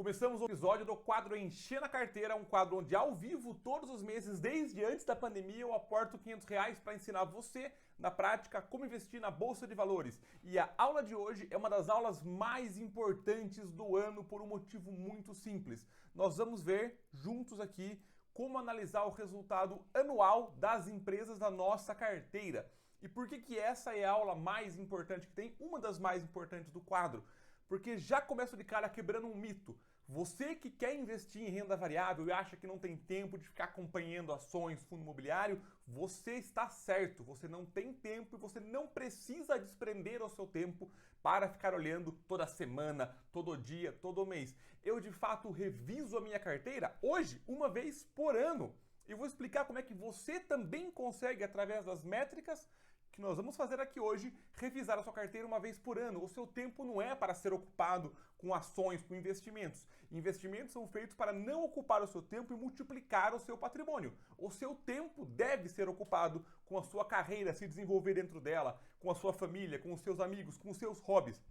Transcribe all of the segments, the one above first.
Começamos o episódio do quadro Encher na Carteira, um quadro onde ao vivo, todos os meses, desde antes da pandemia, eu aporto R$ 500 para ensinar você, na prática, como investir na Bolsa de Valores. E a aula de hoje é uma das aulas mais importantes do ano por um motivo muito simples. Nós vamos ver juntos aqui como analisar o resultado anual das empresas da nossa carteira. E por que essa é a aula mais importante que tem? Uma das mais importantes do quadro. Porque já começo de cara quebrando um mito. Você que quer investir em renda variável e acha que não tem tempo de ficar acompanhando ações, fundo imobiliário, você está certo. Você não tem tempo e você não precisa desprender o seu tempo para ficar olhando toda semana, todo dia, todo mês. Eu, de fato, reviso a minha carteira hoje, uma vez por ano. E vou explicar como é que você também consegue, através das métricas que nós vamos fazer aqui hoje, revisar a sua carteira uma vez por ano. O seu tempo não é para ser ocupado com ações, com investimentos. Investimentos são feitos para não ocupar o seu tempo e multiplicar o seu patrimônio. O seu tempo deve ser ocupado com a sua carreira, se desenvolver dentro dela, com a sua família, com os seus amigos, com os seus hobbies.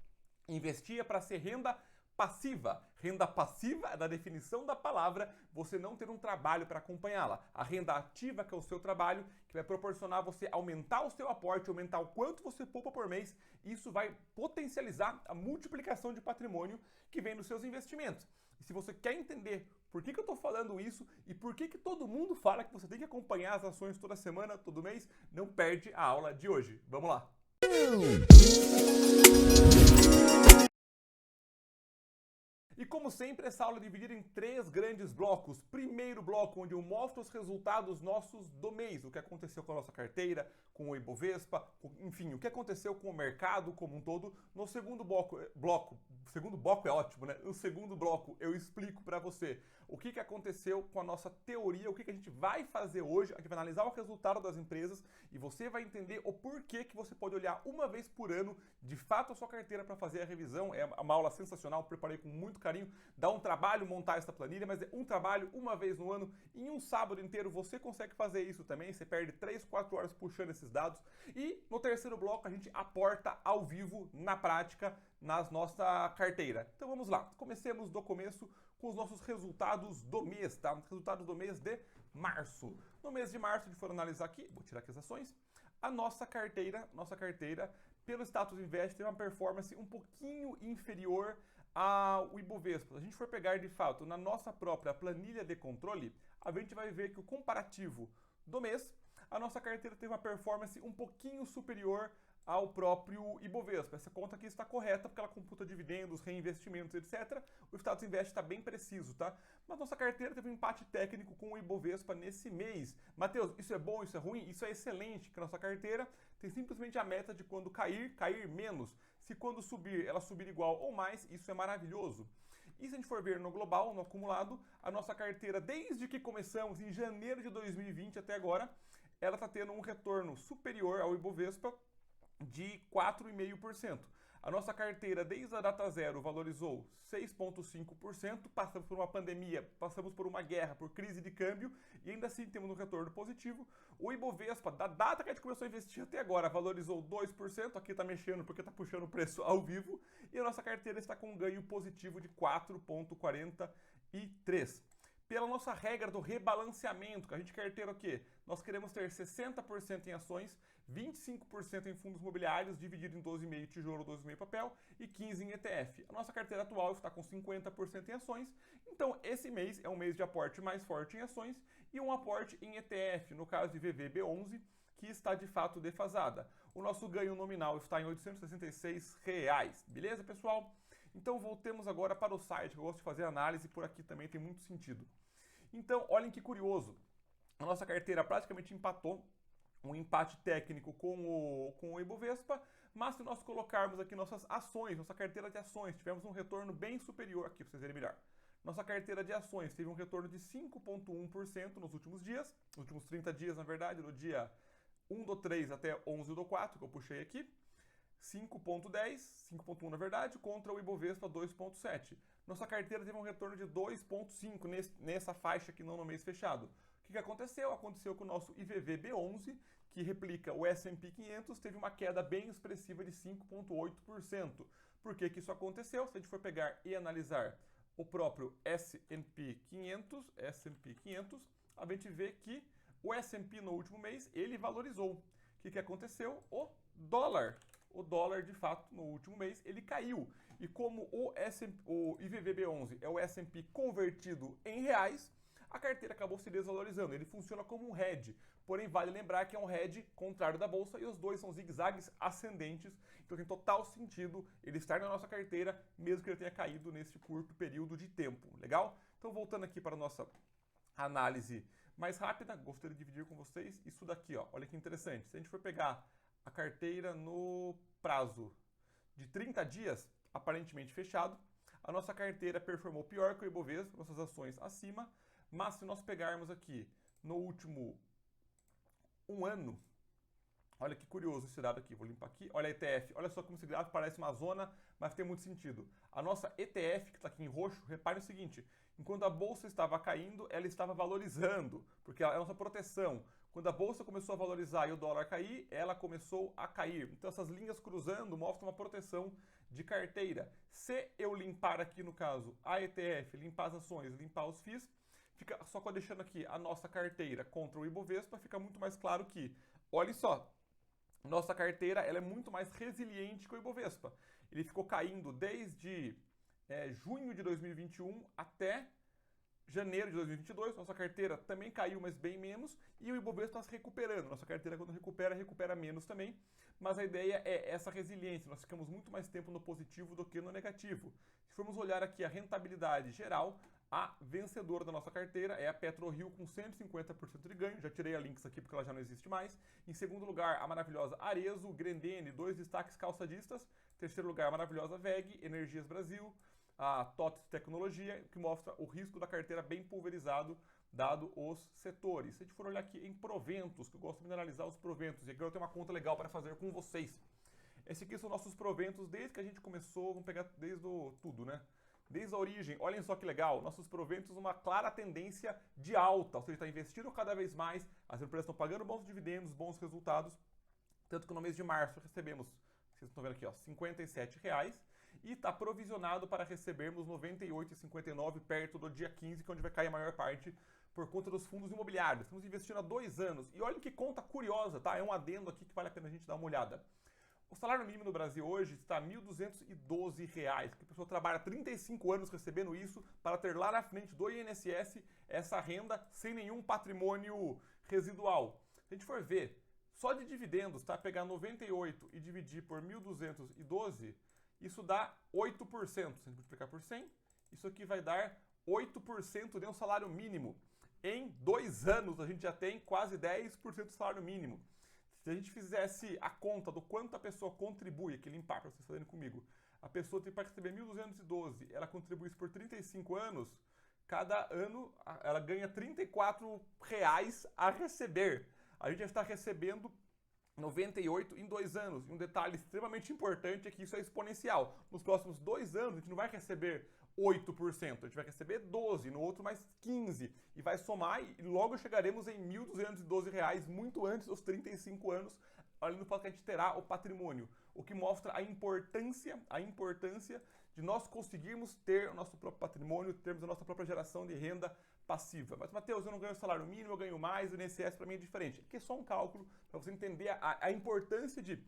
Investir é para ser renda passiva. Renda passiva é da definição da palavra você não ter um trabalho para acompanhá-la. A renda ativa, que é o seu trabalho, que vai proporcionar você aumentar o seu aporte, aumentar o quanto você poupa por mês. Isso vai potencializar a multiplicação de patrimônio que vem dos seus investimentos. E se você quer entender por que eu estou falando isso e por que todo mundo fala que você tem que acompanhar as ações toda semana, todo mês, não perde a aula de hoje. Vamos lá! E como sempre, essa aula é dividida em 3 grandes blocos. Primeiro bloco, onde eu mostro os resultados nossos do mês, o que aconteceu com a nossa carteira, com o Ibovespa, enfim, o que aconteceu com o mercado como um todo. No segundo bloco é ótimo, né? No segundo bloco eu explico para você o que aconteceu com a nossa teoria, o que a gente vai fazer hoje. A gente vai analisar o resultado das empresas e você vai entender o porquê que você pode olhar uma vez por ano, de fato, a sua carteira para fazer a revisão. É uma aula sensacional, preparei com muito carinho. Dá um trabalho montar essa planilha, mas é um trabalho uma vez no ano. Em um sábado inteiro você consegue fazer isso também. Você perde 3, 4 horas puxando esses dados. E no terceiro bloco a gente aporta ao vivo, na prática, na nossa carteira. Então vamos lá. Comecemos do começo com os nossos resultados do mês, tá? Resultados do mês de março. No mês de março, se for analisar aqui, vou tirar aqui as ações, a nossa carteira, pelo Status Invest, tem uma performance um pouquinho inferior ao Ibovespa. Se a gente for pegar de fato na nossa própria planilha de controle, a gente vai ver que o comparativo do mês, a nossa carteira teve uma performance um pouquinho superior ao próprio Ibovespa. Essa conta aqui está correta porque ela computa dividendos, reinvestimentos, etc. O Status Invest está bem preciso, tá? Mas nossa carteira teve um empate técnico com o Ibovespa nesse mês. Matheus, isso é bom, isso é ruim? Isso é excelente, que a nossa carteira tem simplesmente a meta de quando cair menos. Se quando subir, ela subir igual ou mais, isso é maravilhoso. E se a gente for ver no global, no acumulado, a nossa carteira, desde que começamos em janeiro de 2020 até agora, ela está tendo um retorno superior ao Ibovespa de 4,5%. A nossa carteira, desde a data zero, valorizou 6,5%. Passamos por uma pandemia, passamos por uma guerra, por crise de câmbio e ainda assim temos um retorno positivo. O Ibovespa, da data que a gente começou a investir até agora, valorizou 2%. Aqui está mexendo porque está puxando o preço ao vivo. E a nossa carteira está com um ganho positivo de 4,43%. Pela nossa regra do rebalanceamento, que a gente quer ter o quê? Nós queremos ter 60% em ações, 25% em fundos imobiliários, dividido em 12,5% tijolo, 12,5% papel e 15% em ETF. A nossa carteira atual está com 50% em ações, então esse mês é um mês de aporte mais forte em ações e um aporte em ETF, no caso de VVB11, que está de fato defasada. O nosso ganho nominal está em R$ 866, beleza, pessoal? Então voltemos agora para o site, que eu gosto de fazer análise, por aqui também tem muito sentido. Então, olhem que curioso, a nossa carteira praticamente empatou, um empate técnico com o Ibovespa, mas se nós colocarmos aqui nossas ações, nossa carteira de ações, tivemos um retorno bem superior aqui, para vocês verem melhor. Nossa carteira de ações teve um retorno de 5,1% nos últimos dias, nos últimos 30 dias, na verdade, do dia 1/3 até 11/4, que eu puxei aqui. 5,10, 5,1 na verdade, contra o Ibovespa 2,7. Nossa carteira teve um retorno de 2,5 nessa faixa aqui, não no mês fechado. O que aconteceu? Aconteceu com o nosso IVVB11, que replica o S&P 500, teve uma queda bem expressiva de 5,8%. Por que isso aconteceu? Se a gente for pegar e analisar o próprio S&P 500, a gente vê que o S&P no último mês, ele valorizou. O que aconteceu? O dólar, de fato, no último mês, ele caiu. E como o IVVB11 é o S&P convertido em reais, a carteira acabou se desvalorizando. Ele funciona como um hedge, porém vale lembrar que é um hedge contrário da bolsa e os dois são zigue-zagues ascendentes, então tem total sentido ele estar na nossa carteira, mesmo que ele tenha caído nesse curto período de tempo. Legal? Então voltando aqui para a nossa análise mais rápida, gostaria de dividir com vocês isso daqui, ó. Olha que interessante. Se a gente for pegar a carteira no prazo de 30 dias, aparentemente fechado, a nossa carteira performou pior que o Ibovespa, nossas ações acima, mas se nós pegarmos aqui no último um ano, olha que curioso esse dado aqui, vou limpar aqui, olha a ETF, olha só como esse gráfico parece uma zona, mas tem muito sentido. A nossa ETF, que está aqui em roxo, repare o seguinte, enquanto a bolsa estava caindo, ela estava valorizando, porque ela é a nossa proteção. Quando a bolsa começou a valorizar e o dólar cair, ela começou a cair. Então essas linhas cruzando mostram uma proteção de carteira. Se eu limpar aqui, no caso, a ETF, limpar as ações, limpar os FIIs, fica só deixando aqui a nossa carteira contra o Ibovespa, fica muito mais claro que, olha só, nossa carteira ela é muito mais resiliente que o Ibovespa. Ele ficou caindo desde junho de 2021 até janeiro de 2022, nossa carteira também caiu, mas bem menos, e o Ibovespa está se recuperando. Nossa carteira, quando recupera menos também, mas a ideia é essa resiliência, nós ficamos muito mais tempo no positivo do que no negativo. Se formos olhar aqui a rentabilidade geral, a vencedora da nossa carteira é a PetroRio com 150% de ganho, já tirei a Lynx aqui porque ela já não existe mais. Em segundo lugar, a maravilhosa Arezzo, Grendene, dois destaques calçadistas. Terceiro lugar, a maravilhosa VEG, Energias Brasil, a TOTS Tecnologia, que mostra o risco da carteira bem pulverizado, dado os setores. Se a gente for olhar aqui em proventos, que eu gosto de analisar os proventos, e aqui eu tenho uma conta legal para fazer com vocês. Esse aqui são nossos proventos desde que a gente começou, vamos pegar desde tudo, né? Desde a origem, olhem só que legal, nossos proventos uma clara tendência de alta, ou seja, está investindo cada vez mais, as empresas estão pagando bons dividendos, bons resultados, tanto que no mês de março recebemos, vocês estão vendo aqui, ó, R$ 57,00, e está provisionado para recebermos R$ 98,59 perto do dia 15, que é onde vai cair a maior parte por conta dos fundos imobiliários. Estamos investindo há 2 anos, e olhem que conta curiosa, tá? É um adendo aqui que vale a pena a gente dar uma olhada. O salário mínimo no Brasil hoje está R$ 1.212, que a pessoa trabalha 35 anos recebendo isso para ter lá na frente do INSS essa renda sem nenhum patrimônio residual. Se a gente for ver, só de dividendos, tá? Pegar 98 e dividir por 1.212, isso dá 8%. Se a gente multiplicar por 100, isso aqui vai dar 8% de um salário mínimo. Em 2 anos a gente já tem quase 10% do salário mínimo. Se a gente fizesse a conta do quanto a pessoa contribui, aquele impacto que vocês fazendo comigo, a pessoa tem para receber 1.212, ela contribui isso por 35 anos, cada ano ela ganha R$ 34 a receber. A gente já está recebendo 98 em 2 anos. E um detalhe extremamente importante é que isso é exponencial. Nos próximos 2 anos, a gente não vai receber 8%, a gente vai receber 12%, no outro mais 15%, e vai somar e logo chegaremos em R$ 1.212, muito antes dos 35 anos, além do fato que a gente terá o patrimônio, o que mostra a importância de nós conseguirmos ter o nosso próprio patrimônio, termos a nossa própria geração de renda passiva. Mas, Matheus, eu não ganho salário mínimo, eu ganho mais, o INSS para mim é diferente. Aqui é só um cálculo para você entender a importância de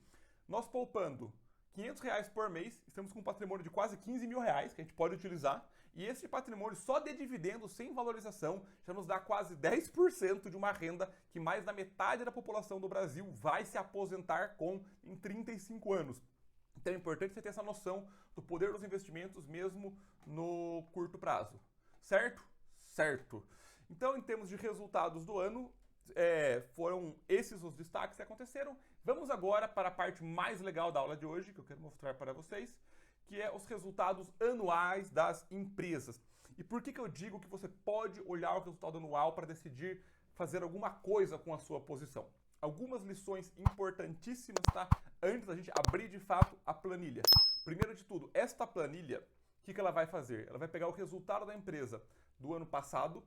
nós poupando R$500 por mês, estamos com um patrimônio de quase R$15 mil que a gente pode utilizar, e esse patrimônio só de dividendos sem valorização já nos dá quase 10% de uma renda que mais da metade da população do Brasil vai se aposentar com em 35 anos. Então é importante você ter essa noção do poder dos investimentos mesmo no curto prazo. Certo? Certo. Então, em termos de resultados do ano, foram esses os destaques que aconteceram. Vamos agora para a parte mais legal da aula de hoje, que eu quero mostrar para vocês, que é os resultados anuais das empresas. E por que eu digo que você pode olhar o resultado anual para decidir fazer alguma coisa com a sua posição? Algumas lições importantíssimas, tá? Antes da gente abrir de fato a planilha. Primeiro de tudo, esta planilha, o que ela vai fazer? Ela vai pegar o resultado da empresa do ano passado,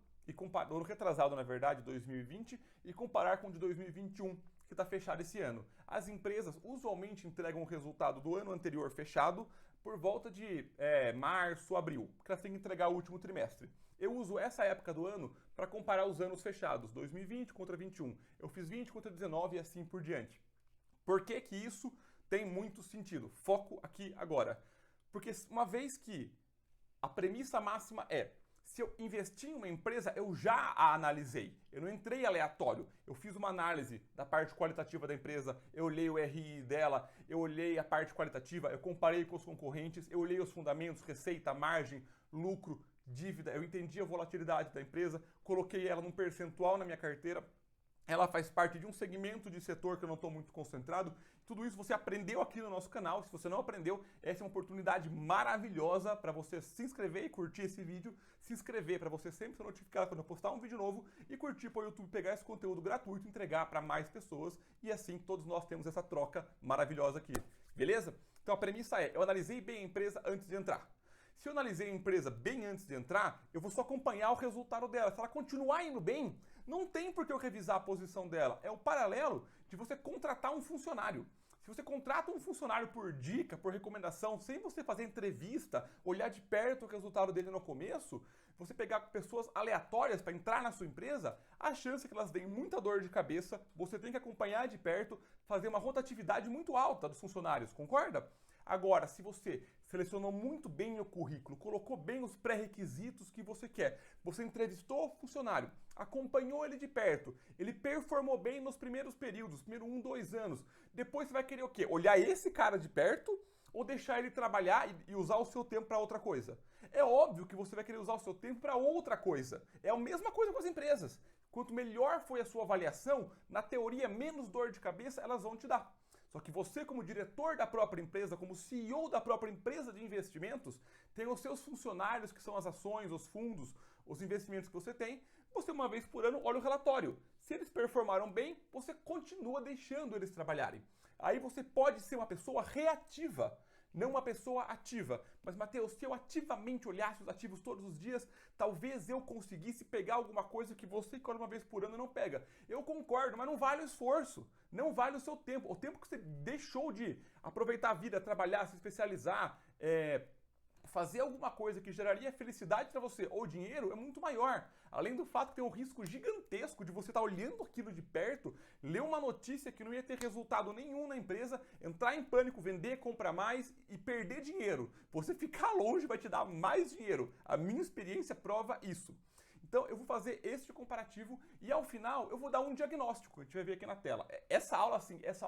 do ano retrasado, na verdade, 2020, e comparar com o de 2021, que está fechado esse ano. As empresas usualmente entregam o resultado do ano anterior fechado, por volta de março, abril, porque elas têm que entregar o último trimestre. Eu uso essa época do ano para comparar os anos fechados, 2020 contra 21. Eu fiz 20 contra 19 e assim por diante. Por que que isso tem muito sentido? Foco aqui agora. Porque uma vez que a premissa máxima é, se eu investir em uma empresa, eu já a analisei. Eu não entrei aleatório. Eu fiz uma análise da parte qualitativa da empresa, eu olhei o RI dela, eu olhei a parte qualitativa, eu comparei com os concorrentes, eu olhei os fundamentos, receita, margem, lucro, dívida, eu entendi a volatilidade da empresa, coloquei ela num percentual na minha carteira. Ela faz parte de um segmento de setor que eu não estou muito concentrado. Tudo isso você aprendeu aqui no nosso canal. Se você não aprendeu, essa é uma oportunidade maravilhosa para você se inscrever e curtir esse vídeo. Se inscrever para você sempre ser notificado quando eu postar um vídeo novo e curtir para o YouTube pegar esse conteúdo gratuito e entregar para mais pessoas. E assim todos nós temos essa troca maravilhosa aqui. Beleza? Então a premissa é, eu analisei bem a empresa antes de entrar. Se eu analisei a empresa bem antes de entrar, eu vou só acompanhar o resultado dela. Se ela continuar indo bem, não tem por que eu revisar a posição dela. É o paralelo de você contratar um funcionário. Se você contrata um funcionário por dica, por recomendação, sem você fazer entrevista, olhar de perto o resultado dele no começo, você pegar pessoas aleatórias para entrar na sua empresa, a chance é que elas deem muita dor de cabeça, você tem que acompanhar de perto, fazer uma rotatividade muito alta dos funcionários, concorda? Agora, se você selecionou muito bem o currículo, colocou bem os pré-requisitos que você quer, você entrevistou o funcionário, acompanhou ele de perto, ele performou bem nos primeiros períodos, primeiro 1, 2 anos, depois você vai querer o quê? Olhar esse cara de perto ou deixar ele trabalhar e usar o seu tempo para outra coisa? É óbvio que você vai querer usar o seu tempo para outra coisa. É a mesma coisa com as empresas. Quanto melhor foi a sua avaliação, na teoria, menos dor de cabeça elas vão te dar. Só que você, como diretor da própria empresa, como CEO da própria empresa de investimentos, tem os seus funcionários, que são as ações, os fundos, os investimentos que você tem. Você, uma vez por ano, olha o relatório. Se eles performaram bem, você continua deixando eles trabalharem. Aí você pode ser uma pessoa reativa, não uma pessoa ativa. Mas, Matheus, se eu ativamente olhasse os ativos todos os dias, talvez eu conseguisse pegar alguma coisa que você, que olha uma vez por ano, não pega. Eu concordo, mas não vale o esforço. Não vale o seu tempo. O tempo que você deixou de aproveitar a vida, trabalhar, se especializar, fazer alguma coisa que geraria felicidade para você ou dinheiro é muito maior. Além do fato que tem um risco gigantesco de você estar olhando aquilo de perto, ler uma notícia que não ia ter resultado nenhum na empresa, entrar em pânico, vender, comprar mais e perder dinheiro. Você ficar longe vai te dar mais dinheiro. A minha experiência prova isso. Então eu vou fazer este comparativo e ao final eu vou dar um diagnóstico, a gente vai ver aqui na tela. Essa aula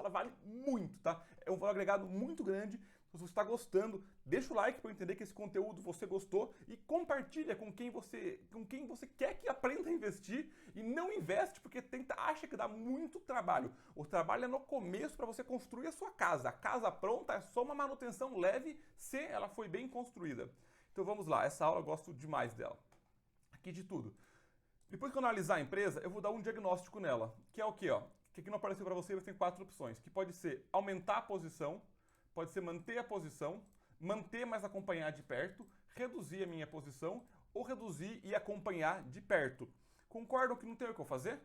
vale muito, tá? É um valor agregado muito grande. Se você está gostando, deixa o like para eu entender que esse conteúdo você gostou e compartilha com quem você quer que aprenda a investir e não investe porque acha que dá muito trabalho. O trabalho é no começo para você construir a sua casa. A casa pronta é só uma manutenção leve se ela foi bem construída. Então vamos lá, essa aula eu gosto demais dela. Aqui de tudo. Depois que eu analisar a empresa, eu vou dar um diagnóstico nela, que é o quê? Que aqui não apareceu para você, mas tem 4 opções, que pode ser aumentar a posição, pode ser manter a posição, manter, mas acompanhar de perto, reduzir a minha posição ou reduzir e acompanhar de perto. Concordam que não tem o que eu fazer?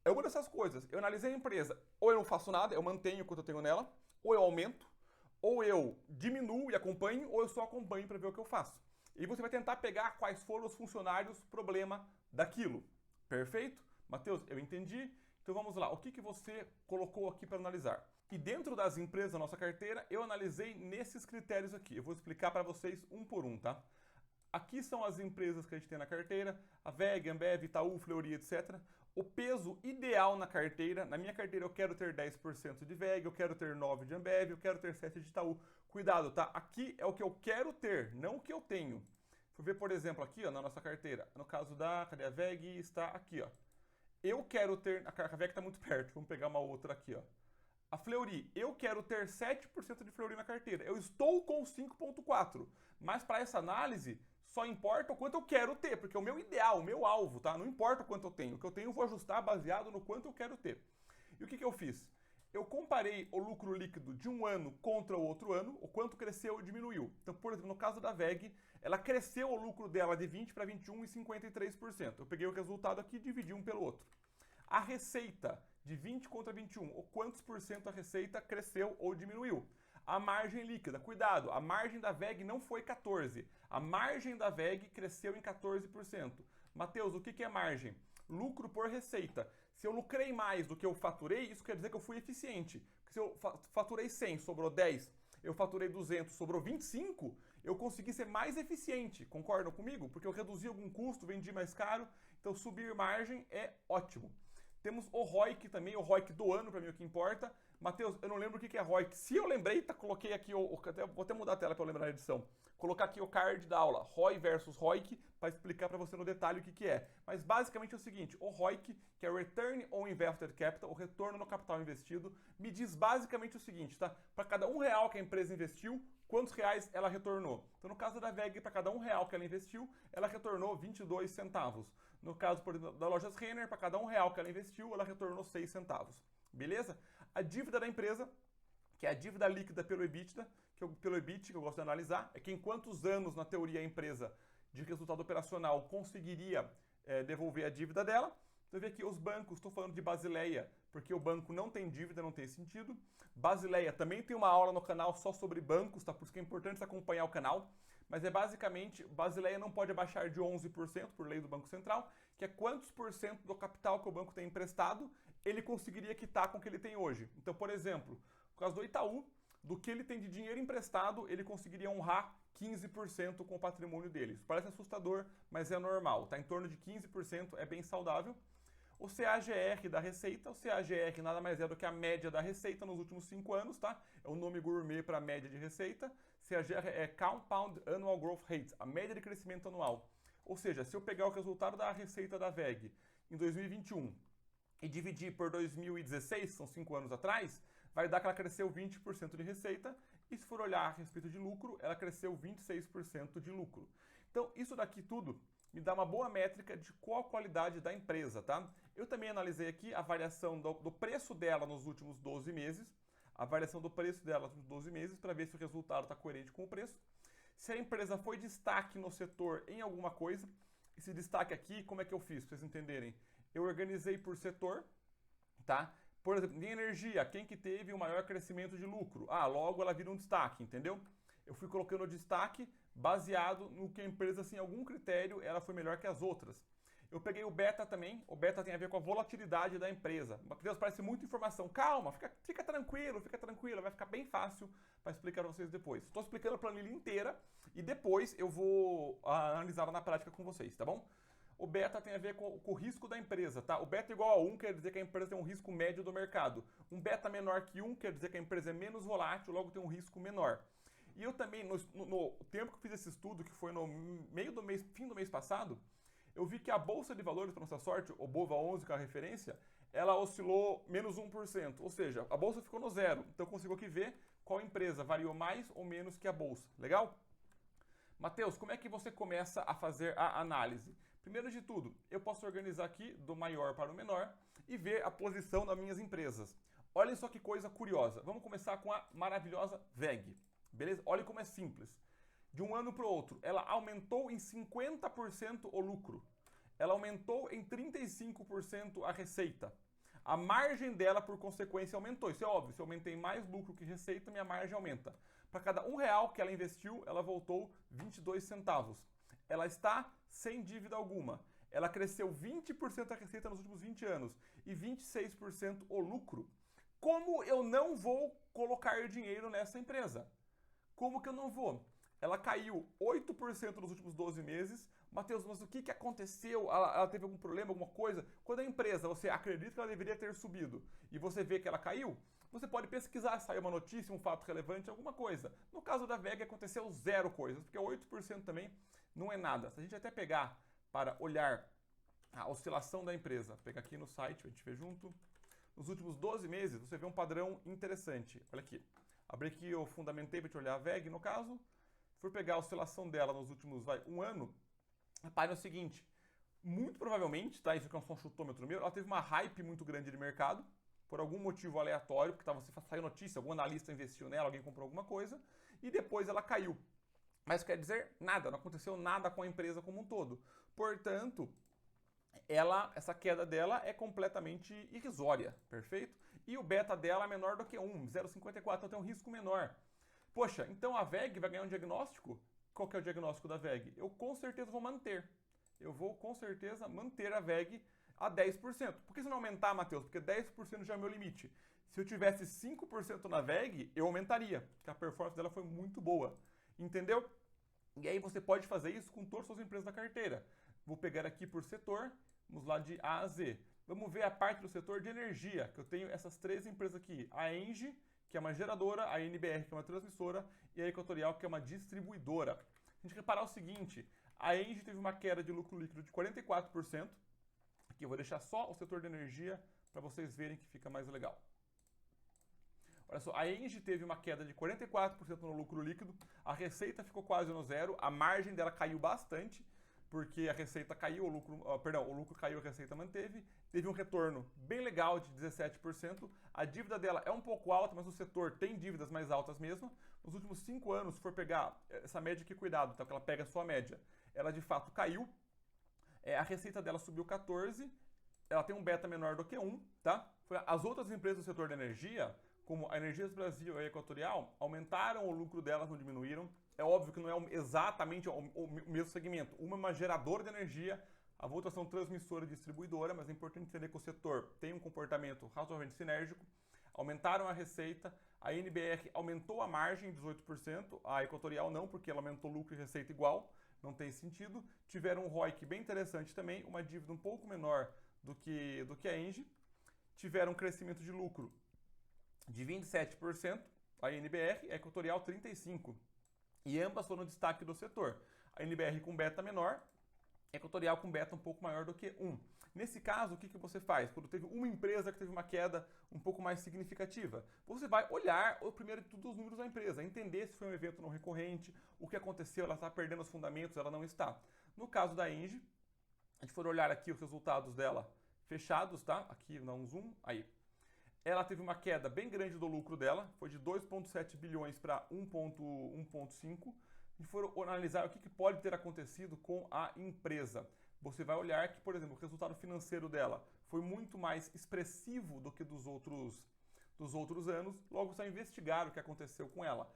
É uma dessas coisas. Eu analisei a empresa, ou eu não faço nada, eu mantenho o quanto eu tenho nela, ou eu aumento, ou eu diminuo e acompanho, ou eu só acompanho para ver o que eu faço. E você vai tentar pegar quais foram os funcionários problema daquilo. Perfeito? Matheus, eu entendi. Então vamos lá. O que você colocou aqui para analisar? E dentro das empresas da nossa carteira, eu analisei nesses critérios aqui. Eu vou explicar para vocês um por um, tá? Aqui são as empresas que a gente tem na carteira, a WEG, Ambev, Itaú, Fleury, etc. O peso ideal na carteira, na minha carteira eu quero ter 10% de WEG, eu quero ter 9% de Ambev, eu quero ter 7% de Itaú. Cuidado, tá? Aqui é o que eu quero ter, não o que eu tenho. Vou ver, por exemplo, aqui ó, na nossa carteira, no caso cadê a WEG? Está aqui, ó. Eu quero ter, a WEG está muito perto, vamos pegar uma outra aqui, ó. A Fleury, eu quero ter 7% de Fleury na carteira. Eu estou com 5,4%. Mas para essa análise, só importa o quanto eu quero ter, porque é o meu ideal, o meu alvo, tá? Não importa o quanto eu tenho. O que eu tenho eu vou ajustar baseado no quanto eu quero ter. E o que eu fiz? Eu comparei o lucro líquido de um ano contra o outro ano, o quanto cresceu ou diminuiu. Então, por exemplo, no caso da WEG, ela cresceu o lucro dela de 20% para 21% e 53%. Eu peguei o resultado aqui e dividi um pelo outro. A receita de 20 contra 21, o quantos por cento a receita cresceu ou diminuiu. A margem líquida, cuidado, a margem da VEG não foi 14%, a margem da VEG cresceu em 14%. Matheus, o que é margem? Lucro por receita. Se eu lucrei mais do que eu faturei, isso quer dizer que eu fui eficiente. Se eu faturei 100, sobrou 10, eu faturei 200, sobrou 25, eu consegui ser mais eficiente. Concordam comigo? Porque eu reduzi algum custo, vendi mais caro, então subir margem é ótimo. Temos o ROIC também, o ROIC do ano, para mim, o que importa. Matheus, eu não lembro o que é ROIC. Se eu lembrei, coloquei aqui, vou até mudar a tela para eu lembrar na edição. Colocar aqui o card da aula, ROI versus ROIC, para explicar para você no detalhe o que é. Mas basicamente é o seguinte, o ROIC, que é Return on Invested Capital, o retorno no capital investido, me diz basicamente o seguinte, tá? Para cada R$1 que a empresa investiu, quantos reais ela retornou? Então, no caso da VEG, para cada R$1 que ela investiu, ela retornou 22 centavos. No caso, por exemplo, da Lojas Renner, para cada R$1 que ela investiu, ela retornou 6 centavos. Beleza? A dívida da empresa, que é a dívida líquida pelo EBITDA, pelo EBIT, que eu gosto de analisar, é que em quantos anos, na teoria, a empresa de resultado operacional conseguiria devolver a dívida dela. Você vê aqui os bancos, estou falando de Basileia, porque o banco não tem dívida, não tem sentido. Basileia também tem uma aula no canal só sobre bancos, tá? Por isso que é importante acompanhar o canal. Mas é basicamente, Basileia não pode abaixar de 11% por lei do Banco Central, que é quantos por cento do capital que o banco tem emprestado ele conseguiria quitar com o que ele tem hoje. Então, por exemplo, no caso do Itaú, do que ele tem de dinheiro emprestado, ele conseguiria honrar 15% com o patrimônio dele. Isso parece assustador, mas é normal, tá? Em torno de 15% é bem saudável. O CAGR da receita, o CAGR nada mais é do que a média da receita nos últimos 5 anos, tá? É um nome gourmet para a média de receita. CAGR é Compound Annual Growth Rate, a média de crescimento anual. Ou seja, se eu pegar o resultado da receita da VEG em 2021 e dividir por 2016, são 5 anos atrás, vai dar que ela cresceu 20% de receita, e se for olhar a respeito de lucro, ela cresceu 26% de lucro. Então, isso daqui tudo me dá uma boa métrica de qual a qualidade da empresa, tá? Eu também analisei aqui a variação do preço dela nos últimos 12 meses, a variação do preço dela nos últimos 12 meses, para ver se o resultado está coerente com o preço. Se a empresa foi destaque no setor em alguma coisa, esse destaque aqui, como é que eu fiz, para vocês entenderem? Eu organizei por setor, tá? Por exemplo, em energia, quem que teve o maior crescimento de lucro? Ah, logo ela vira um destaque, entendeu? Eu fui colocando o destaque baseado no que a empresa, assim, algum critério, ela foi melhor que as outras. Eu peguei o beta também, o beta tem a ver com a volatilidade da empresa. Deus, parece muita informação. Calma, fica tranquilo, vai ficar bem fácil para explicar para vocês depois. Estou explicando a planilha inteira e depois eu vou analisá-la na prática com vocês, tá bom? O beta tem a ver com o risco da empresa, tá? O beta igual a 1 quer dizer que a empresa tem um risco médio do mercado. Um beta menor que 1 quer dizer que a empresa é menos volátil, logo tem um risco menor. E eu também, no tempo que eu fiz esse estudo, que foi no meio do mês, fim do mês passado, eu vi que a Bolsa de Valores, para nossa sorte, o BOVA11, que é a referência, ela oscilou menos 1%, ou seja, a Bolsa ficou no zero. Então eu consigo aqui ver qual empresa variou mais ou menos que a Bolsa. Legal? Matheus, como é que você começa a fazer a análise? Primeiro de tudo, eu posso organizar aqui do maior para o menor e ver a posição das minhas empresas. Olhem só que coisa curiosa. Vamos começar com a maravilhosa VEG. Beleza? Olhem como é simples. De um ano para o outro, ela aumentou em 50% o lucro. Ela aumentou em 35% a receita. A margem dela, por consequência, aumentou. Isso é óbvio. Se eu aumentei mais lucro que receita, minha margem aumenta. Para cada R$1 que ela investiu, ela voltou 22 centavos. Ela está sem dívida alguma. Ela cresceu 20% a receita nos últimos 20 anos e 26% o lucro. Como eu não vou colocar dinheiro nessa empresa? Como que eu não vou? Ela caiu 8% nos últimos 12 meses. Matheus, mas o que aconteceu? Ela teve algum problema, alguma coisa? Quando a empresa, você acredita que ela deveria ter subido e você vê que ela caiu, você pode pesquisar, saiu uma notícia, um fato relevante, alguma coisa. No caso da VEG aconteceu 0 coisas, porque 8% também não é nada. Se a gente até pegar para olhar a oscilação da empresa, pegar aqui no site, a gente vê junto, nos últimos 12 meses você vê um padrão interessante. Olha aqui. Abri aqui, eu fundamentei para te olhar a VEG, no caso. Fui pegar a oscilação dela nos últimos, um ano. Repare no seguinte, muito provavelmente, tá? Isso aqui é só um chutômetro meu, ela teve uma hype muito grande de mercado, por algum motivo aleatório, porque saiu notícia, algum analista investiu nela, alguém comprou alguma coisa, e depois ela caiu. Mas quer dizer nada, não aconteceu nada com a empresa como um todo. Portanto, essa queda dela é completamente irrisória, perfeito? E o beta dela é menor do que 1, 0,54, então tem um risco menor. Poxa, então a VEG vai ganhar um diagnóstico? Qual que é o diagnóstico da VEG? Eu com certeza vou manter. Eu vou com certeza manter a VEG a 10%. Por que se não aumentar, Matheus? Porque 10% já é o meu limite. Se eu tivesse 5% na VEG, eu aumentaria, porque a performance dela foi muito boa. Entendeu? E aí você pode fazer isso com todas as suas empresas da carteira. Vou pegar aqui por setor, vamos lá de A a Z. Vamos ver a parte do setor de energia, que eu tenho essas 3 empresas aqui. A Engie, que é uma geradora, a NBR, que é uma transmissora, e a Equatorial, que é uma distribuidora. A gente reparar o seguinte, a Engie teve uma queda de lucro líquido de 44%. Aqui eu vou deixar só o setor de energia para vocês verem que fica mais legal. Olha só, a Engie teve uma queda de 44% no lucro líquido, a receita ficou quase no zero, a margem dela caiu bastante, porque a receita caiu, o lucro caiu, a receita manteve, teve um retorno bem legal de 17%, a dívida dela é um pouco alta, mas o setor tem dívidas mais altas mesmo. Nos últimos 5 anos, se for pegar essa média aqui, cuidado, tá? Que ela pega só a média, ela de fato caiu, a receita dela subiu 14%, ela tem um beta menor do que 1, tá? As outras empresas do setor de energia, como a Energias Brasil e a Equatorial, aumentaram o lucro delas, não diminuíram. É óbvio que não é exatamente o mesmo segmento. Uma é uma geradora de energia, a outra são transmissora e distribuidora, mas é importante entender que o setor tem um comportamento razoavelmente sinérgico. Aumentaram a receita, a NBR aumentou a margem 18%, a Equatorial não, porque ela aumentou lucro e receita igual, não tem sentido. Tiveram um ROIC bem interessante também, uma dívida um pouco menor do que a Engie. Tiveram um crescimento de lucro de 27%, a NBR, a Equatorial 35%. E ambas foram destaque do setor. A NBR com beta menor, a Equatorial com beta um pouco maior do que 1. Nesse caso, o que você faz? Quando teve uma empresa que teve uma queda um pouco mais significativa, você vai olhar, primeiro de tudo, os números da empresa, entender se foi um evento não recorrente, o que aconteceu, ela está perdendo os fundamentos, ela não está. No caso da Engie, a gente for olhar aqui os resultados dela fechados, tá? Aqui dá um zoom, aí. Ela teve uma queda bem grande do lucro dela, foi de 2,7 bilhões para 1,5. E for analisar o que pode ter acontecido com a empresa. Você vai olhar que, por exemplo, o resultado financeiro dela foi muito mais expressivo do que dos outros anos, logo só investigar o que aconteceu com ela.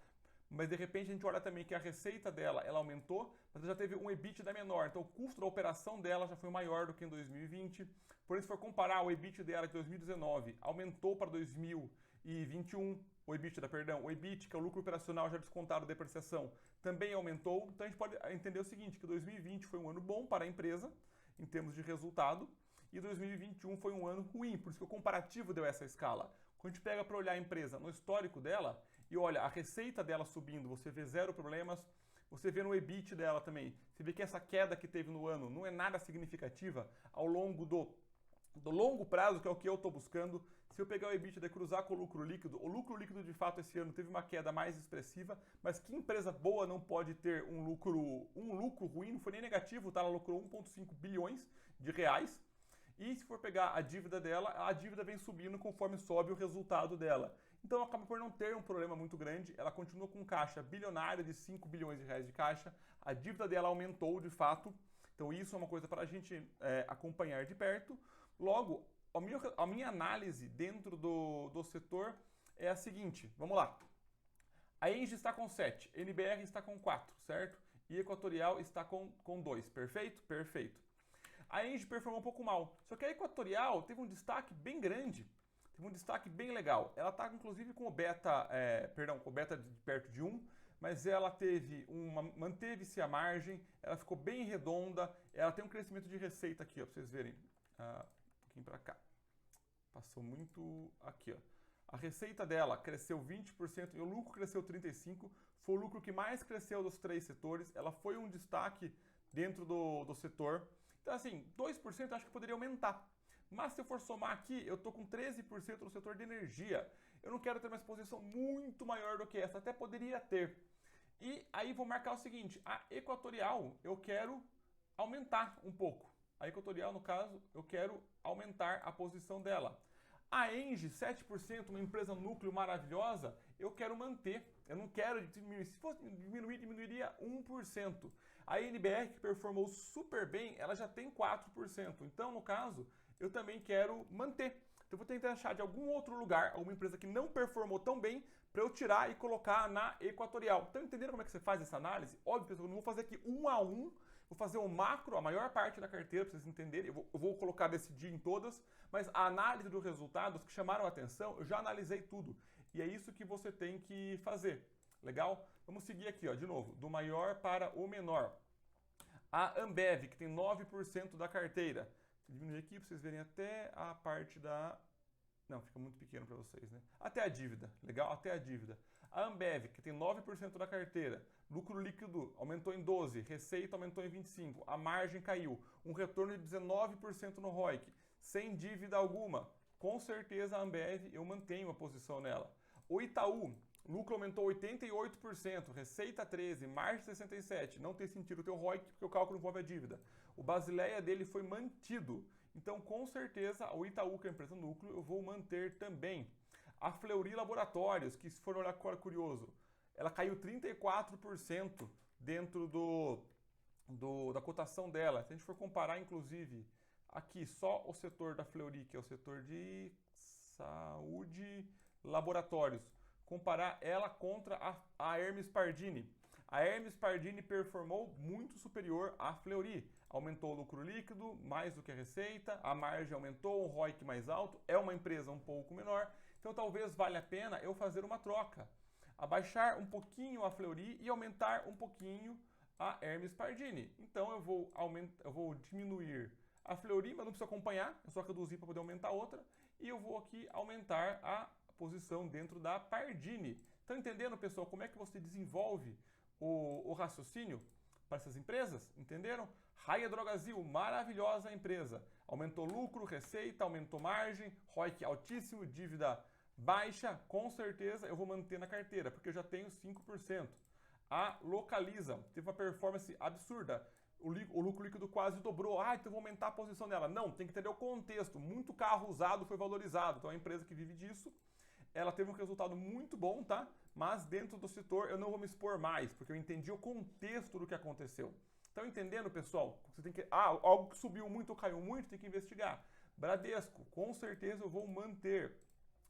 Mas de repente a gente olha também que a receita dela ela aumentou, mas ela já teve um EBITDA menor, então o custo da operação dela já foi maior do que em 2020. Por isso, se for comparar o EBITDA dela de 2019, aumentou para 2021, o EBITDA, o EBIT, que é o lucro operacional já descontado da depreciação, também aumentou. Então a gente pode entender o seguinte, que 2020 foi um ano bom para a empresa, em termos de resultado, e 2021 foi um ano ruim, por isso que o comparativo deu essa escala. Quando a gente pega para olhar a empresa no histórico dela, e olha, a receita dela subindo, você vê zero problemas, você vê no EBIT dela também, você vê que essa queda que teve no ano não é nada significativa ao longo do longo prazo, que é o que eu estou buscando. Se eu pegar o EBITDA e cruzar com o lucro líquido de fato esse ano teve uma queda mais expressiva, mas que empresa boa não pode ter um lucro ruim, não foi nem negativo, tá? Ela lucrou 1,5 bilhões de reais. E se for pegar a dívida dela, a dívida vem subindo conforme sobe o resultado dela. Então acaba por não ter um problema muito grande, ela continua com caixa bilionária de 5 bilhões de reais de caixa, a dívida dela aumentou de fato, então isso é uma coisa para a gente acompanhar de perto. Logo, a minha análise dentro do setor é a seguinte, vamos lá. A Engie está com 7, NBR está com 4, certo? E Equatorial está com 2, perfeito? Perfeito. A Engie performou um pouco mal, só que a Equatorial teve um destaque bem grande, teve um destaque bem legal. Ela está inclusive com o beta, com o beta de perto de 1, mas ela manteve-se a margem, ela ficou bem redonda, ela tem um crescimento de receita aqui, ó, para vocês verem. Um pouquinho para cá. Passou muito aqui, ó. A receita dela cresceu 20% e o lucro cresceu 35%. Foi o lucro que mais cresceu dos 3 setores. Ela foi um destaque dentro do setor. Então, assim, 2% eu acho que poderia aumentar. Mas se eu for somar aqui, eu estou com 13% no setor de energia. Eu não quero ter uma exposição muito maior do que essa. Até poderia ter. E aí vou marcar o seguinte. A Equatorial eu quero aumentar um pouco. A Equatorial, no caso, eu quero aumentar a posição dela. A Engie, 7%, uma empresa núcleo maravilhosa, eu quero manter. Eu não quero diminuir. Se fosse diminuir, diminuiria 1%. A NBR, que performou super bem, ela já tem 4%. Então, no caso, eu também quero manter. Então, eu vou tentar achar de algum outro lugar, alguma empresa que não performou tão bem, para eu tirar e colocar na equatorial. Então, entenderam como é que você faz essa análise? Óbvio, pessoal, eu não vou fazer aqui um a um, vou fazer o macro, a maior parte da carteira, para vocês entenderem. Eu vou colocar decidir em todas, mas a análise dos resultados que chamaram a atenção, eu já analisei tudo. E é isso que você tem que fazer. Legal? Vamos seguir aqui, ó, de novo, do maior para o menor. A Ambev, que tem 9% da carteira. Vou diminuir aqui para vocês verem até a parte da... Não, fica muito pequeno para vocês, né? Até a dívida, legal? Até a dívida. A Ambev, que tem 9% da carteira, lucro líquido aumentou em 12%, receita aumentou em 25%, a margem caiu, um retorno de 19% no ROIC, sem dívida alguma. Com certeza a Ambev, eu mantenho a posição nela. O Itaú, lucro aumentou 88%, receita 13%, margem 67%. Não tem sentido o teu ROIC porque o cálculo envolve a dívida. O Basileia dele foi mantido. Então, com certeza, o Itaú, que é a empresa núcleo, eu vou manter também. A Fleury Laboratórios, que se for olhar agora curioso, ela caiu 34% dentro da cotação dela. Se a gente for comparar, inclusive, aqui só o setor da Fleury, que é o setor de saúde laboratórios, comparar ela contra a Hermes Pardini. A Hermes Pardini performou muito superior à Fleury. Aumentou o lucro líquido mais do que a receita, a margem aumentou, o ROIC mais alto, é uma empresa um pouco menor, então talvez valha a pena eu fazer uma troca. Abaixar um pouquinho a Fleury e aumentar um pouquinho a Hermes Pardini. Então eu vou diminuir a Fleury, mas não preciso acompanhar, é só reduzir para poder aumentar outra, e eu vou aqui aumentar a posição dentro da Pardini. Estão entendendo, pessoal, como é que você desenvolve o raciocínio para essas empresas? Entenderam? Raia Drogasil, maravilhosa empresa. Aumentou lucro, receita, aumentou margem, ROIC altíssimo, dívida baixa. Com certeza eu vou manter na carteira, porque eu já tenho 5%. A Localiza teve uma performance absurda. O lucro líquido quase dobrou. Ah, então eu vou aumentar a posição dela. Não, tem que entender o contexto. Muito carro usado foi valorizado. Então é uma empresa que vive disso. Ela teve um resultado muito bom, tá? Mas dentro do setor eu não vou me expor mais, porque eu entendi o contexto do que aconteceu. Estão entendendo, pessoal? Você tem que, algo que subiu muito ou caiu muito, tem que investigar. Bradesco, com certeza eu vou manter.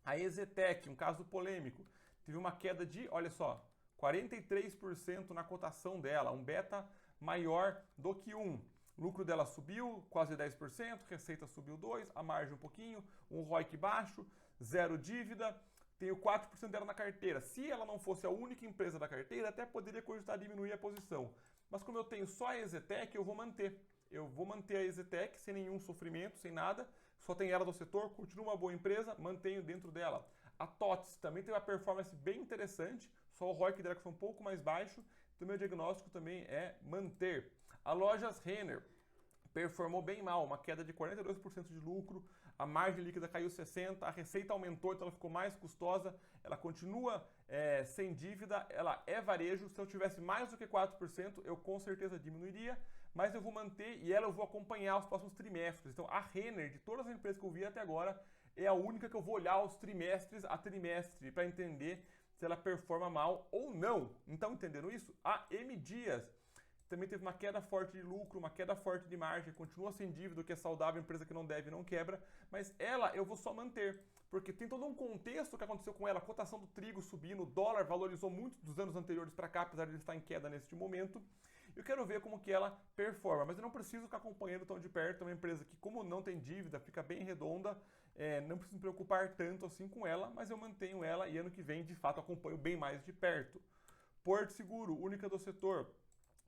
A Ezetec, um caso polêmico, teve uma queda de, olha só, 43% na cotação dela, um beta maior do que 1. O lucro dela subiu quase 10%, receita subiu 2%, a margem um pouquinho, um ROIC baixo, zero dívida. Tenho 4% dela na carteira. Se ela não fosse a única empresa da carteira, até poderia cogitar diminuir a posição. Mas como eu tenho só a Ezetec, eu vou manter. Eu vou manter a Ezetec sem nenhum sofrimento, sem nada. Só tem ela do setor, continua uma boa empresa, mantenho dentro dela. A TOTS também tem uma performance bem interessante, só o ROIC dela que foi um pouco mais baixo. Então meu diagnóstico também é manter. A Lojas Renner performou bem mal, uma queda de 42% de lucro, a margem líquida caiu 60%, a receita aumentou, então ela ficou mais custosa, ela continua sem dívida, ela é varejo, se eu tivesse mais do que 4%, eu com certeza diminuiria, mas eu vou manter e ela eu vou acompanhar os próximos trimestres. Então a Renner, de todas as empresas que eu vi até agora, é a única que eu vou olhar os trimestres a trimestre para entender se ela performa mal ou não. Então, entendendo isso, a M Dias também teve uma queda forte de lucro, uma queda forte de margem, continua sem dívida, o que é saudável, empresa que não deve não quebra, mas ela eu vou só manter, porque tem todo um contexto que aconteceu com ela, a cotação do trigo subindo, o dólar valorizou muito dos anos anteriores para cá, apesar de ele estar em queda neste momento. Eu quero ver como que ela performa, mas eu não preciso ficar acompanhando tão de perto, é uma empresa que, como não tem dívida, fica bem redonda, não preciso me preocupar tanto assim com ela, mas eu mantenho ela e ano que vem, de fato, acompanho bem mais de perto. Porto Seguro, única do setor,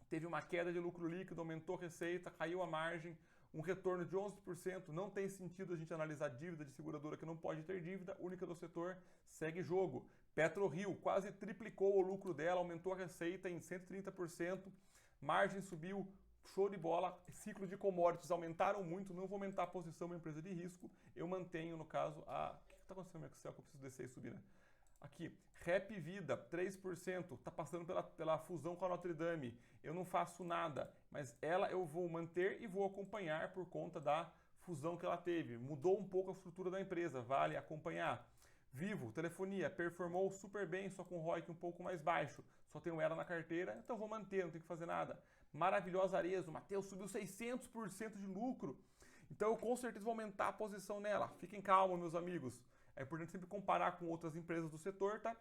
teve uma queda de lucro líquido, aumentou a receita, caiu a margem, um retorno de 11%. Não tem sentido a gente analisar dívida de seguradora que não pode ter dívida, única do setor, segue jogo. PetroRio quase triplicou o lucro dela, aumentou a receita em 130%, margem subiu, show de bola, ciclo de commodities aumentaram muito, não vou aumentar a posição, uma empresa de risco, eu mantenho, no caso, a... O que está acontecendo no Excel que eu preciso descer e subir, né? Aqui, Rap Vida, 3%, está passando pela fusão com a Notre Dame. Eu não faço nada, mas ela eu vou manter e vou acompanhar por conta da fusão que ela teve. Mudou um pouco a estrutura da empresa, vale acompanhar. Vivo, telefonia, performou super bem, só com ROIC um pouco mais baixo. Só tenho ela na carteira, então vou manter, não tenho que fazer nada. Maravilhosa Arezzo, Matheus, subiu 600% de lucro. Então eu com certeza vou aumentar a posição nela. Fiquem calmos, meus amigos. É importante sempre comparar com outras empresas do setor, tá?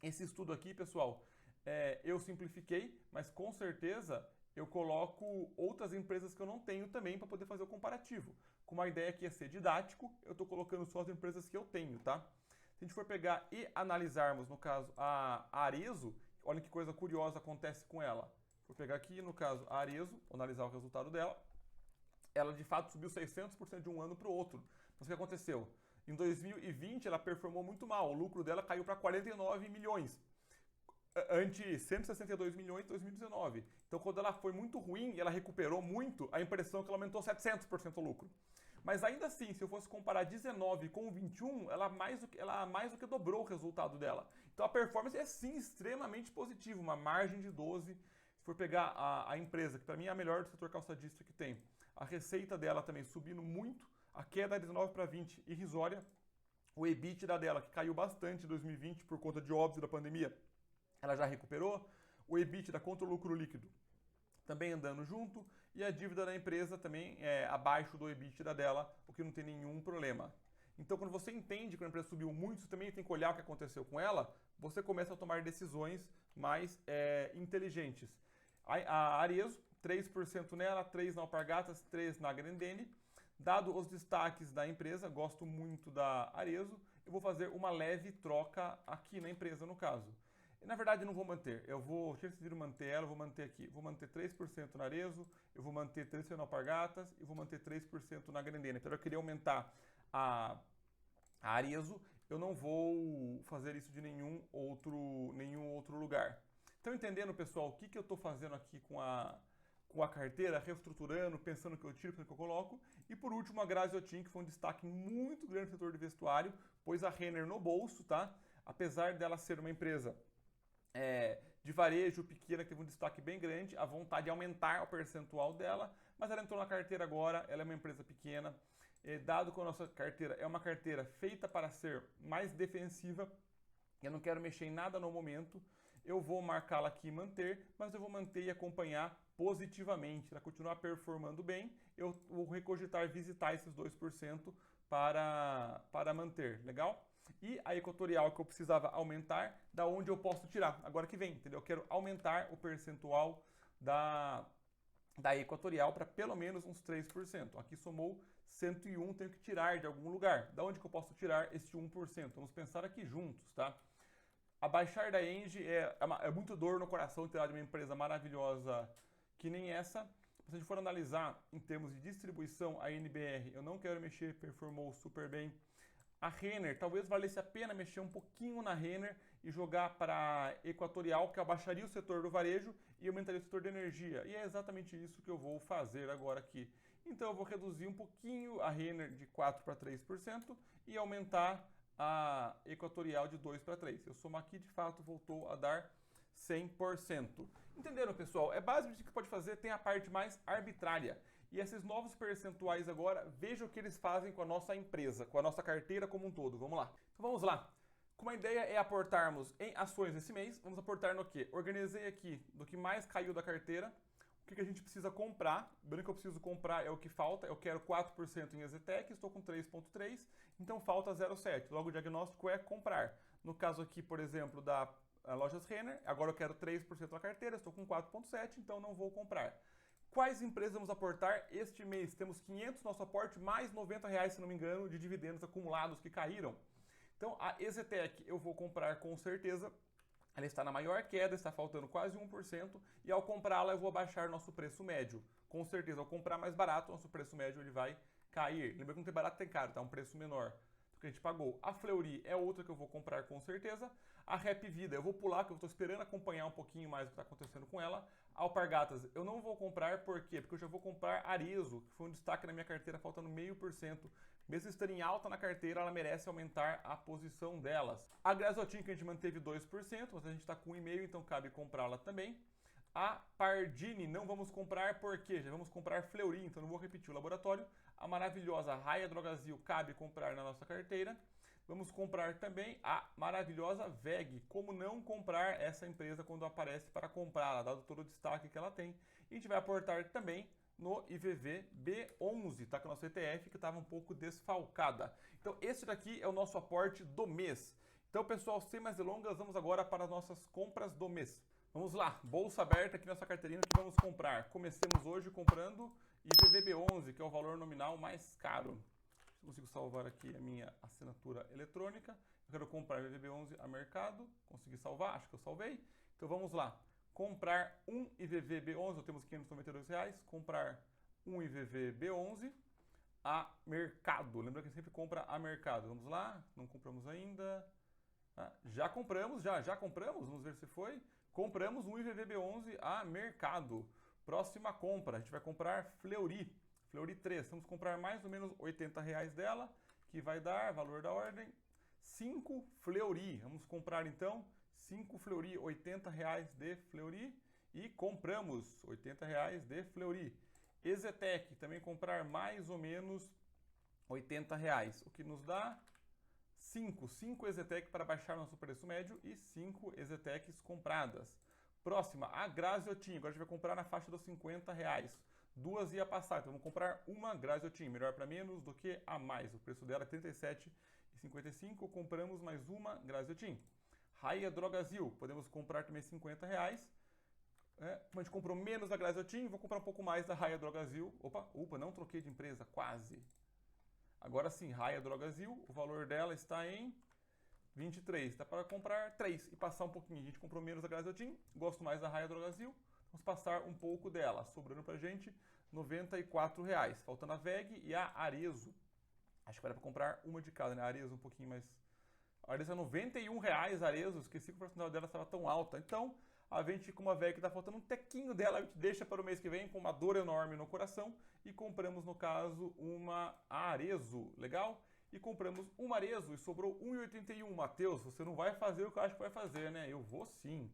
Esse estudo aqui, pessoal, eu simplifiquei, mas com certeza eu coloco outras empresas que eu não tenho também para poder fazer o comparativo. Com uma ideia que é ser didático, eu estou colocando só as empresas que eu tenho, tá? Se a gente for pegar e analisarmos, no caso, a Arezzo, olha que coisa curiosa acontece com ela. Vou pegar aqui, no caso, a Arezzo, analisar o resultado dela. Ela, de fato, subiu 600% de um ano para o outro. Mas o que aconteceu? Em 2020, ela performou muito mal. O lucro dela caiu para 49 milhões. Ante 162 milhões em 2019. Então, quando ela foi muito ruim e ela recuperou muito, a impressão é que ela aumentou 700% o lucro. Mas ainda assim, se eu fosse comparar 19 com 21, ela mais do que dobrou o resultado dela. Então a performance é sim extremamente positiva, uma margem de 12. Se for pegar a empresa, que para mim é a melhor do setor calçadista que tem, a receita dela também subindo muito, a queda de 19 para 20 irrisória, o EBITDA dela, que caiu bastante em 2020 por conta de óbvio da pandemia, ela já recuperou, o EBITDA contra o lucro líquido também andando junto, e a dívida da empresa também é abaixo do EBITDA dela, o que não tem nenhum problema. Então, quando você entende que a empresa subiu muito, você também tem que olhar o que aconteceu com ela, você começa a tomar decisões mais inteligentes. A Arezzo, 3% nela, 3% na Alpargatas, 3% na Grendene. Dado os destaques da empresa, gosto muito da Arezzo, eu vou fazer uma leve troca aqui na empresa, no caso. Na verdade, não vou manter. Eu vou, se decidir manter ela, eu vou manter aqui. Vou manter 3% na Arezzo, eu vou manter 3% na Alpargatas e vou manter 3% na Grendene. Então, eu queria aumentar a Arezzo, eu não vou fazer isso de nenhum outro lugar. Então, entendendo, pessoal, o que eu estou fazendo aqui com a carteira, reestruturando, pensando o que eu tiro, pensando o que eu coloco. E por último, a Graziotin, que foi um destaque muito grande no setor de vestuário, pôs a Renner no bolso, tá? Apesar dela ser uma empresa de varejo pequena, que teve um destaque bem grande, a vontade de aumentar o percentual dela, mas ela entrou na carteira agora, ela é uma empresa pequena, dado que a nossa carteira é uma carteira feita para ser mais defensiva, eu não quero mexer em nada no momento, eu vou marcá-la aqui e manter, mas eu vou manter e acompanhar positivamente, ela continuar performando bem, eu vou recogitar visitar esses 2% para manter, legal? E a equatorial que eu precisava aumentar, da onde eu posso tirar, agora que vem, entendeu? Eu quero aumentar o percentual da equatorial para pelo menos uns 3%. Aqui somou 101, tenho que tirar de algum lugar. Da onde que eu posso tirar esse 1%? Vamos pensar aqui juntos, tá? Abaixar da Engie é muito dor no coração tirar de uma empresa maravilhosa que nem essa. Se a gente for analisar em termos de distribuição, a NBR, eu não quero mexer, performou super bem. A Renner, talvez valesse a pena mexer um pouquinho na Renner e jogar para a Equatorial, que abaixaria o setor do varejo e aumentaria o setor de energia. E é exatamente isso que eu vou fazer agora aqui. Então eu vou reduzir um pouquinho a Renner de 4% para 3% e aumentar a Equatorial de 2% para 3%. Eu somar aqui, de fato, voltou a dar 100%. Entenderam, pessoal? É basicamente o que você pode fazer, tem a parte mais arbitrária. E esses novos percentuais agora, veja o que eles fazem com a nossa empresa, com a nossa carteira como um todo. Vamos lá. Então vamos lá. Como a ideia é aportarmos em ações esse mês, vamos aportar no quê? Organizei aqui do que mais caiu da carteira, o que a gente precisa comprar. O que eu preciso comprar é o que falta. Eu quero 4% em Exetec, estou com 3,3%, então falta 0,7%. Logo o diagnóstico é comprar. No caso aqui, por exemplo, da Lojas Renner, agora eu quero 3% na carteira, estou com 4,7%, então não vou comprar. Quais empresas vamos aportar este mês? Temos 500 nosso aporte, mais R$90, se não me engano, de dividendos acumulados que caíram. Então, a Exetec eu vou comprar com certeza. Ela está na maior queda, está faltando quase 1%, e ao comprá-la eu vou abaixar nosso preço médio. Com certeza, ao comprar mais barato, nosso preço médio ele vai cair. Lembra que não tem barato, tem caro, tá? Um preço menor do que a gente pagou. A Fleury é outra que eu vou comprar com certeza. A Rap Vida eu vou pular, que eu estou esperando acompanhar um pouquinho mais o que está acontecendo com ela. A Alpargatas eu não vou comprar, por quê? Porque eu já vou comprar Arezzo, que foi um destaque na minha carteira, faltando 0,5%. Mesmo estando em alta na carteira, ela merece aumentar a posição delas. A Graziotin, que a gente manteve 2%, mas a gente está com 1,5%, então cabe comprá-la também. A Pardini não vamos comprar, porque já vamos comprar Fleury, então não vou repetir o laboratório. A maravilhosa Raia Drogasil cabe comprar na nossa carteira. Vamos comprar também a maravilhosa VEG. Como não comprar essa empresa quando aparece para comprá-la, dado todo o destaque que ela tem. E a gente vai aportar também no IVV B11, tá? Que é o nosso ETF, que estava um pouco desfalcada. Então, esse daqui é o nosso aporte do mês. Então, pessoal, sem mais delongas, vamos agora para as nossas compras do mês. Vamos lá, bolsa aberta aqui nessa carteirinha que vamos comprar. Comecemos hoje comprando IVVB11, que é o valor nominal mais caro. Eu consigo salvar aqui a minha assinatura eletrônica. Eu quero comprar IVVB11 a mercado. Consegui salvar, acho que eu salvei. Então vamos lá. Comprar um IVVB11, temos R$ 592 reais. Comprar um IVVB11 a mercado. Lembra que sempre compra a mercado. Vamos lá, não compramos ainda. Já compramos, já compramos, vamos ver se foi. Compramos um IVVB11 a mercado. Próxima compra, a gente vai comprar Fleury 3. Vamos comprar mais ou menos R$ 80 reais dela, que vai dar, valor da ordem, 5 Fleury. Vamos comprar então 5 Fleury, R$ 80 reais de Fleury. E compramos R$ 80 reais de Fleury. Exetec, também comprar mais ou menos R$ 80 reais, o que nos dá 5 Exetec para baixar nosso preço médio e 5 Exetecs compradas. Próxima, a Graziotin. Agora a gente vai comprar na faixa dos R$ 50 reais. Duas ia passar, então vamos comprar uma Graziotin. Melhor para menos do que a mais. O preço dela é R$ 37,55. Compramos mais uma Graziotin. Raia Drogasil. Podemos comprar também R$ 50 reais. Como a gente comprou menos da Graziotin, vou comprar um pouco mais da Raia Drogasil. Opa, não troquei de empresa, quase. Agora sim, Raia Drogasil, o valor dela está em 23. Dá para comprar 3 e passar um pouquinho. A gente comprou menos da Graziotin, gosto mais da Raia Drogasil. Vamos passar um pouco dela, sobrando para a gente R$ 94 reais. Faltando a VEG e a Arezo. Acho que vai dar para comprar uma de cada, né? A Arezo um pouquinho mais... A Arezo é R$ 91 reais, a Arezo. Esqueci que o porcentagem dela estava tão alta. Então, a gente com uma VEG que está faltando um tequinho dela, a gente deixa para o mês que vem com uma dor enorme no coração e compramos, no caso, uma Arezo, legal? E compramos uma Arezo e sobrou R$ 1,81. Matheus, você não vai fazer o que eu acho que vai fazer, né? Eu vou sim.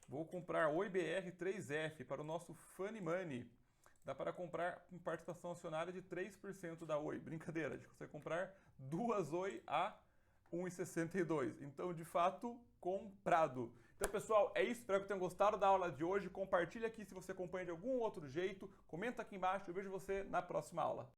Vou comprar Oi BR3F para o nosso Funny Money. Dá para comprar com participação acionária de 3% da Oi. Brincadeira, a gente consegue comprar duas Oi a 1,62. Então, de fato, comprado. Então, pessoal, é isso. Espero que tenham gostado da aula de hoje. Compartilha aqui se você acompanha de algum outro jeito. Comenta aqui embaixo. Eu vejo você na próxima aula.